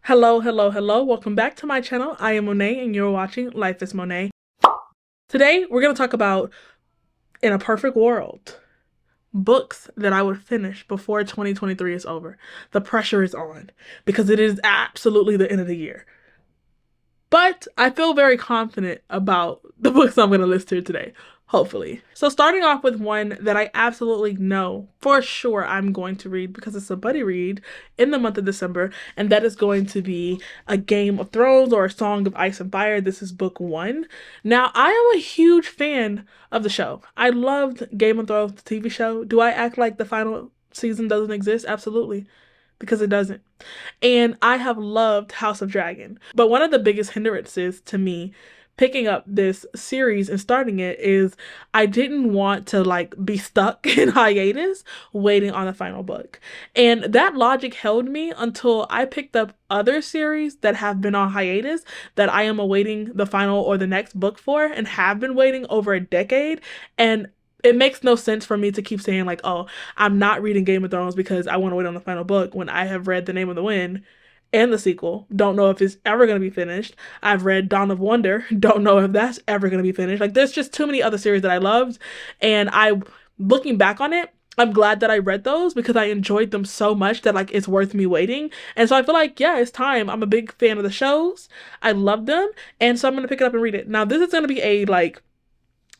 Hello, hello, hello. Welcome back to my channel. I am Monet and you're watching Life is Monet. Today, we're going to talk about, in a perfect world, books that I would finish before 2023 is over. The pressure is on because it is absolutely the end of the year. But I feel very confident about the books I'm going to list here today, hopefully. So starting off with one that I absolutely know for sure I'm going to read because it's a buddy read in the month of December, and that is going to be A Game of Thrones or A Song of Ice and Fire. This is book 1. Now, I am a huge fan of the show. I loved Game of Thrones, the TV show. Do I act like the final season doesn't exist? Absolutely. Because it doesn't. And I have loved House of Dragon. But one of the biggest hindrances to me picking up this series and starting it is I didn't want to be stuck in hiatus waiting on the final book. And that logic held me until I picked up other series that have been on hiatus that I am awaiting the final or the next book for and have been waiting over a decade. And it makes no sense for me to keep saying oh, I'm not reading Game of Thrones because I want to wait on the final book when I have read The Name of the Wind and the sequel. Don't know if it's ever going to be finished. I've read Dawn of Wonder. Don't know if that's ever going to be finished. There's just too many other series that I loved. And looking back on it, I'm glad that I read those because I enjoyed them so much that it's worth me waiting. And so I feel yeah, it's time. I'm a big fan of the shows. I love them. And so I'm going to pick it up and read it. Now, this is going to be a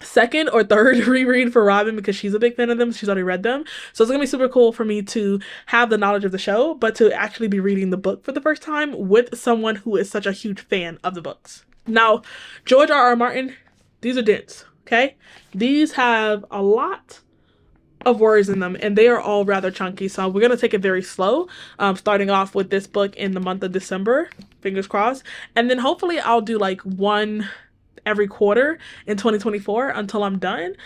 second or third reread for Robin because she's a big fan of them. She's already read them. So it's gonna be super cool for me to have the knowledge of the show, but to actually be reading the book for the first time with someone who is such a huge fan of the books. Now, George R.R. Martin, these are dense, okay? These have a lot of words in them and they are all rather chunky. So we're gonna take it very slow, starting off with this book in the month of December, fingers crossed. And then hopefully I'll do one every quarter in 2024 until I'm done,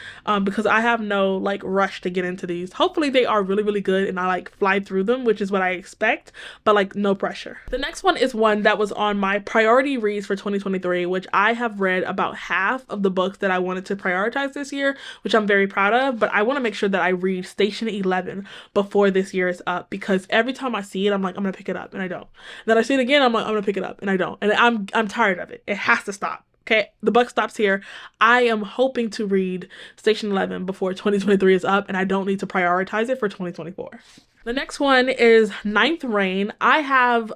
because I have no rush to get into these. Hopefully they are really, really good and I fly through them, which is what I expect, but no pressure. The next one is one that was on my priority reads for 2023, which I have read about half of the books that I wanted to prioritize this year, which I'm very proud of, but I want to make sure that I read Station 11 before this year is up, because every time I see it, I'm gonna pick it up and I don't. Then I see it again, I'm gonna pick it up and I don't. And I'm tired of it. It has to stop. Okay, the buck stops here. I am hoping to read Station 11 before 2023 is up, and I don't need to prioritize it for 2024. The next one is Ninth Reign. I have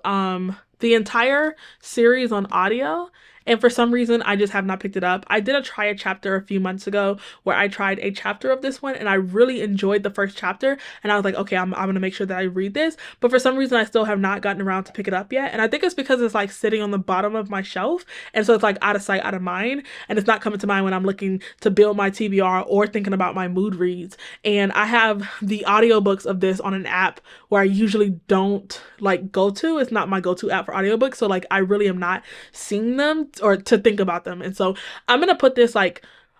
the entire series on audio, and for some reason, I just have not picked it up. I did try a chapter a few months ago where I tried a chapter of this one and I really enjoyed the first chapter. And I was okay, I'm going to make sure that I read this. But for some reason, I still have not gotten around to pick it up yet. And I think it's because it's sitting on the bottom of my shelf. And so it's out of sight, out of mind. And it's not coming to mind when I'm looking to build my TBR or thinking about my mood reads. And I have the audiobooks of this on an app where I usually don't go to. It's not my go-to app for audiobooks. So I really am not seeing them or to think about them. And so I'm gonna put this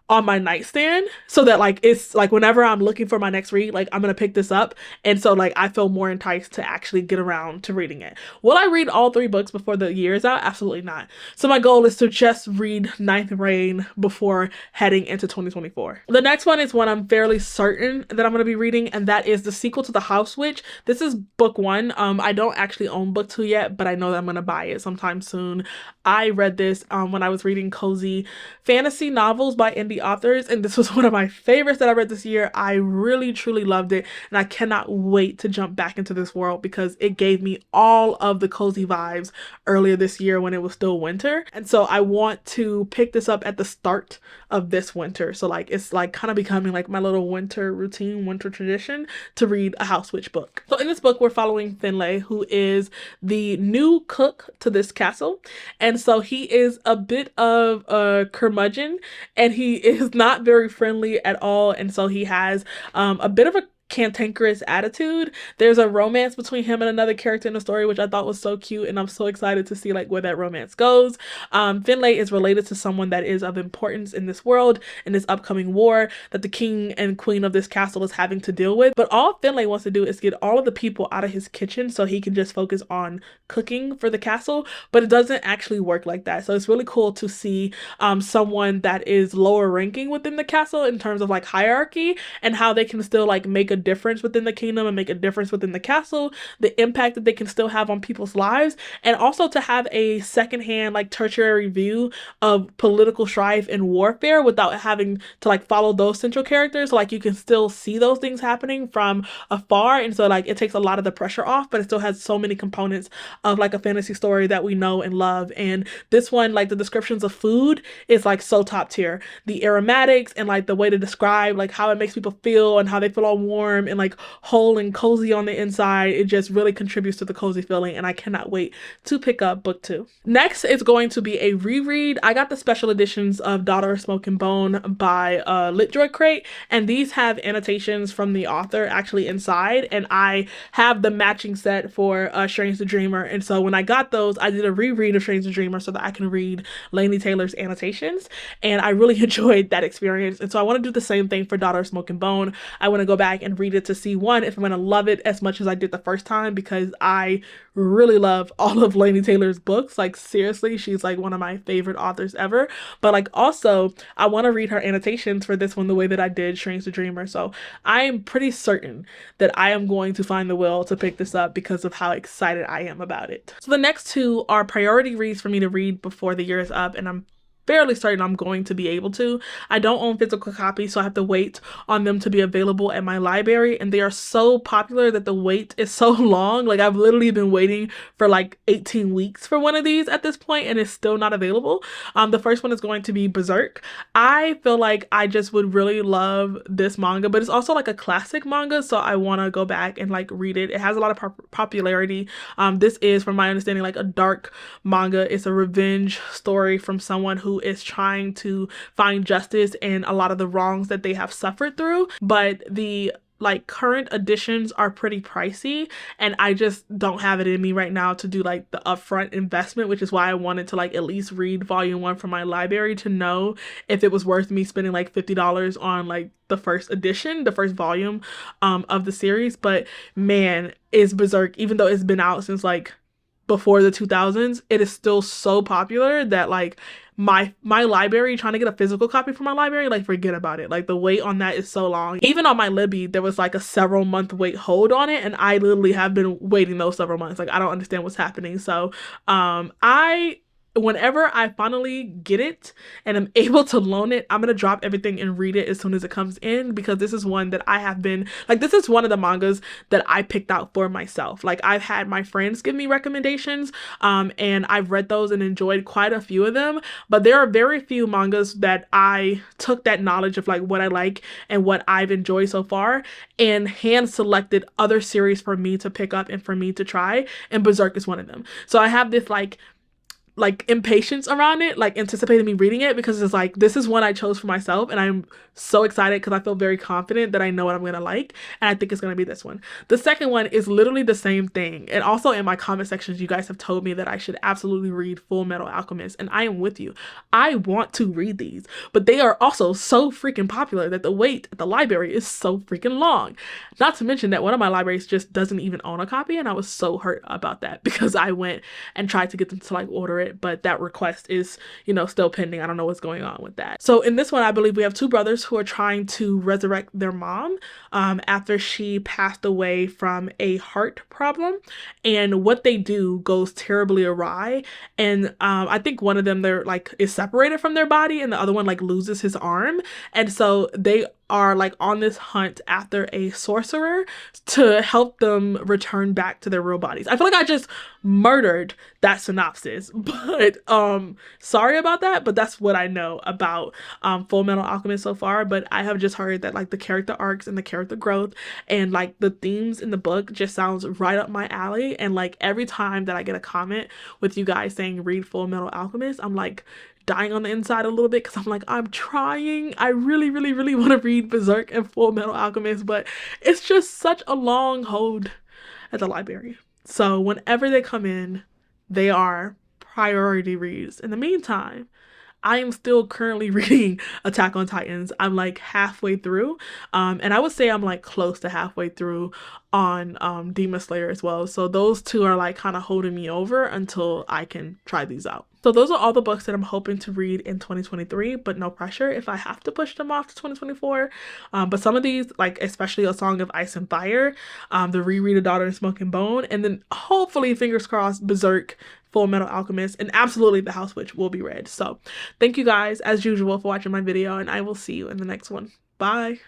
on my nightstand so that it's whenever I'm looking for my next read, I'm gonna pick this up. And so I feel more enticed to actually get around to reading it. Will I read all 3 books before the year is out? Absolutely not. So my goal is to just read Ninth Reign before heading into 2024. The next one is one I'm fairly certain that I'm gonna be reading, and that is the sequel to The House Witch. This is book 1. I don't actually own book 2 yet, but I know that I'm gonna buy it sometime soon. I read this when I was reading cozy fantasy novels by indie authors, and this was one of my favorites that I read this year. I really truly loved it, and I cannot wait to jump back into this world because it gave me all of the cozy vibes earlier this year when it was still winter. And so I want to pick this up at the start of this winter, so it's kind of becoming my little winter routine, winter tradition to read a House Witch book. So in this book we're following Finlay, who is the new cook to this castle, and so he is a bit of a curmudgeon and he is not very friendly at all. And so he has a bit of a cantankerous attitude. There's a romance between him and another character in the story, which I thought was so cute, and I'm so excited to see where that romance goes. Finlay is related to someone that is of importance in this world, in this upcoming war that the king and queen of this castle is having to deal with. But all Finlay wants to do is get all of the people out of his kitchen so he can just focus on cooking for the castle, but it doesn't actually work like that. So it's really cool to see someone that is lower ranking within the castle in terms of hierarchy, and how they can still make a a difference within the kingdom and make a difference within the castle, the impact that they can still have on people's lives, and also to have a secondhand, like, tertiary view of political strife and warfare without having to like follow those central characters. Like, you can still see those things happening from afar, and so like it takes a lot of the pressure off, but it still has so many components of like a fantasy story that we know and love. And this one, like, the descriptions of food is like so top tier. The aromatics and like the way to describe like how it makes people feel and how they feel all warm and like whole and cozy on the inside, it just really contributes to the cozy feeling, and I cannot wait to pick up book 2. Next is going to be a reread. I got the special editions of Daughter of Smoke and Bone by LitJoy Crate, and these have annotations from the author actually inside, and I have the matching set for Strange the Dreamer. And so when I got those, I did a reread of Strange the Dreamer so that I can read Laini Taylor's annotations, and I really enjoyed that experience. And so I want to do the same thing for Daughter of Smoke and Bone. I want to go back and read it to see, one, if I'm going to love it as much as I did the first time, because I really love all of Laini Taylor's books. Like, seriously, she's like one of my favorite authors ever. But like, also, I want to read her annotations for this one the way that I did Strange the Dreamer. So I am pretty certain that I am going to find the will to pick this up because of how excited I am about it. So the next two are priority reads for me to read before the year is up, and I'm fairly certain I'm going to be able to. I don't own physical copies, so I have to wait on them to be available at my library, and they are so popular that the wait is so long. Like, I've literally been waiting for like 18 weeks for one of these at this point, and it's still not available. The first one is going to be Berserk. I feel like I just would really love this manga, but it's also like a classic manga, so I want to go back and like read it. It has a lot of popularity. This is, from my understanding, like a dark manga. It's a revenge story from someone who is trying to find justice in a lot of the wrongs that they have suffered through, but the like current editions are pretty pricey, and I just don't have it in me right now to do like the upfront investment, which is why I wanted to like at least read volume 1 from my library to know if it was worth me spending like $50 on like the first edition, the first volume of the series. But man, is Berserk, even though it's been out since like before the 2000s, it is still so popular that like my library, trying to get a physical copy for my library, like, forget about it. Like, the wait on that is so long. Even on my Libby, there was like a several month wait hold on it, and I literally have been waiting those several months. Like, I don't understand what's happening. So whenever I finally get it and I'm able to loan it, I'm gonna drop everything and read it as soon as it comes in, because this is one that I have been like, this is one of the mangas that I picked out for myself. Like, I've had my friends give me recommendations, and I've read those and enjoyed quite a few of them, but there are very few mangas that I took that knowledge of like what I like and what I've enjoyed so far and hand selected other series for me to pick up and for me to try, and Berserk is one of them. So I have this like impatience around it, like anticipating me reading it, because it's like, this is one I chose for myself, and I'm so excited because I feel very confident that I know what I'm gonna like, and I think it's gonna be this one. The second one is literally the same thing, and also in my comment sections you guys have told me that I should absolutely read Full Metal Alchemist, and I am with you. I want to read these, but they are also so freaking popular that the wait at the library is so freaking long. Not to mention that one of my libraries just doesn't even own a copy, and I was so hurt about that because I went and tried to get them to like order it, but that request is, you know, still pending. I don't know what's going on with that. So in this one, I believe we have two brothers who are trying to resurrect their mom after she passed away from a heart problem, and what they do goes terribly awry. And I think one of them, they're like, is separated from their body, and the other one like loses his arm, and so they are like on this hunt after a sorcerer to help them return back to their real bodies. I feel like I just murdered that synopsis, but sorry about that, but that's what I know about Full Metal Alchemist so far. But I have just heard that like the character arcs and the character growth and like the themes in the book just sounds right up my alley, and like every time that I get a comment with you guys saying read Full Metal Alchemist, I'm like dying on the inside a little bit, because I'm like, I'm trying. I really, really, really want to read Berserk and Full Metal Alchemist, but it's just such a long hold at the library. So whenever they come in, they are priority reads. In the meantime, I am still currently reading Attack on Titans. I'm like halfway through, and I would say I'm like close to halfway through on Demon Slayer as well. So those two are like kind of holding me over until I can try these out. So those are all the books that I'm hoping to read in 2023, but no pressure if I have to push them off to 2024. But some of these, like especially A Song of Ice and Fire, the reread of Daughter and Smoke and Bone, and then hopefully, fingers crossed, Berserk, Full Metal Alchemist, and absolutely The House Witch will be read. So thank you guys as usual for watching my video, and I will see you in the next one. Bye.